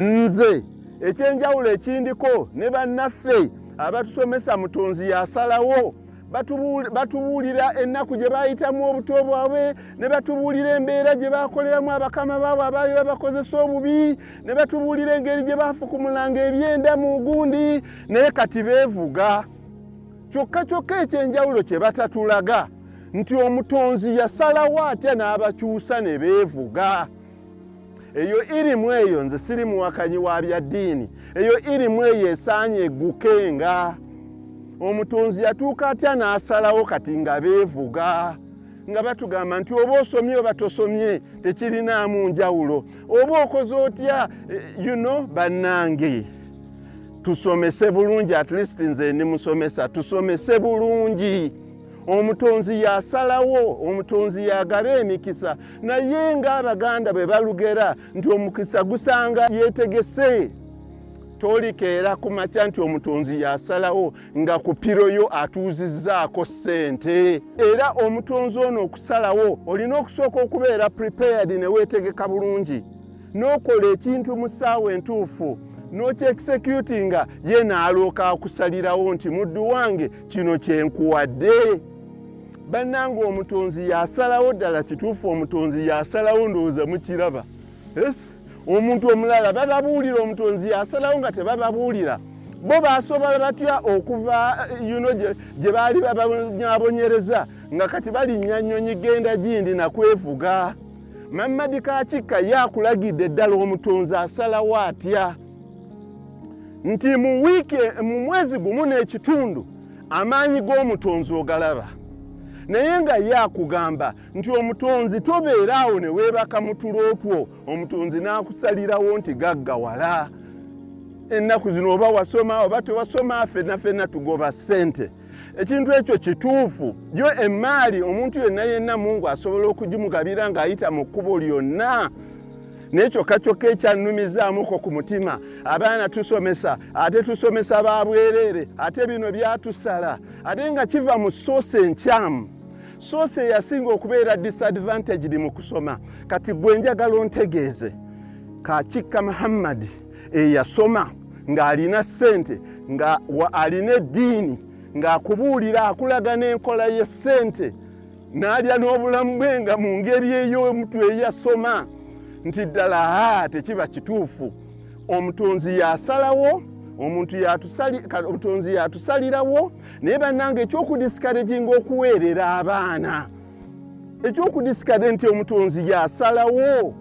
nze ekyenjawulo ekindiko ne bannaffe abatusomesa Mutonzi yasalawo batubuulira ennaku gye bayitamu obuto bwabwe, ne batubuulira embeera gye bakoleramu abakama baabwe abaali babakozesa obubi, ne batubuulira engeri gye bafukumulanga ebyenda mu gundi, naye kati beevuga. Kyokka ekyenjawulo kye batatulaga nti Omutonzi yasalawo atya n'abakyusa ne beevuga. Eyo irimu eyo nze siri muwakanyi wa bya ddiini, eyo irimu eyo esaanye eggukenga. Omutonzi yatuuka atya n'asalawo kati nga beevuga, nga batugamba nti oba osomye oba tosomye tekirinaamu njawulo, oba okoze otya bannange tusomese bulungi, at least nze ndi musomesa, tusomese bulungi. Omutonzi yasalawo, Omutonzi yagaba emikisa, naye ng'Abaganda bwe balugera nti omukisa gusanga yeetegese. Tolikeera ku makya nti Omutonzi yasalawo nga ku piroyo atuuzizzaako ssente. Era Omutonzi ono okusalawo olina okusooka okubeera prepared ne weetegeka bulungi, n'okola ekintu mu ssaawa entuufu, n'okyekisekyutinga ye n'alooka akusalirawo nti muddu wange kino kye nkuwadde. Bannange Omutonzi yasalawo ddala kituufu, Omutonzi yasalawo ndowooza mukiraba. Omuntu omulala bababuulira Omutonzi yasalawo nga tebababuulira. Bo baasobola batya okuva gye baali babanyabonyereza nga kati balinnya nnyonyi genda gindi nakwevuga. Mamadi Kaakikka yakulagidde ddala Omutonzi asalawo atya nti mu mwezi gumu n'ekitundu amaanyi g'Omutonzi ogalaba, naye nga yakugamba nti Omutonzi tobeeraawo ne weebaka mu tulo two, Omutonzi n'akusalirawo nti gaggawala. Ennaku zino oba wasoma oba tewasoma, ffenna tugoba ssente. Ekintu ekyo kituufu, yo emmaali omuntu yenna Mungu asobola okugimugabira ng'ayita mu kkubo lyonna. Naye kyokka ekyannumizaamuko ku mutima, abaana tusomesa, ate tusomesa ba bwereere, ate bino byatusala, ate nga kiva mu soose enkyamu. Soose yasinga okubeera disadvantaged mu kusoma. Kati gwe njagala ontegeeze, Kaakikka Muhammad eyasoma ng'alina ssente, nga alina eddiini, ng'akubuulira akulaga n'enkola y'essente, n'alya n'obulamu bwe nga mu ngeri ey'omuntu eyasoma, nti ddala tekiba kituufu. Omutonzi yasalawo, Omutonzi yatusalirawo, naye bannange ekyokudisikareginga okuweerera abaana, ekyokudisikareginga nti Omutonzi yasalawo,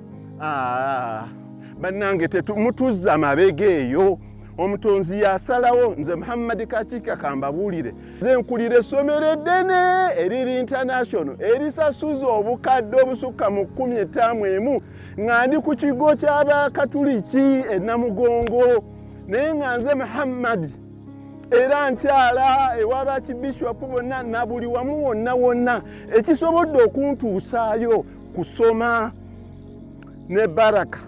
bannange mutuzza amabega eyo. Omutonzi yasalawo, nze Muhammad Kaakikka kambabuulire, nze nkulira essomero eddene eriri international erisasuza obukadde obusukka mu 15 nga ndi ku kigo ky'Abakatuliki e Namugongo, naye nga nze Muhammad era nkyala ew'Abakibishopu bonna na buli wamu wonna ekisobodde okuntuusaayo kusoma ne baraka.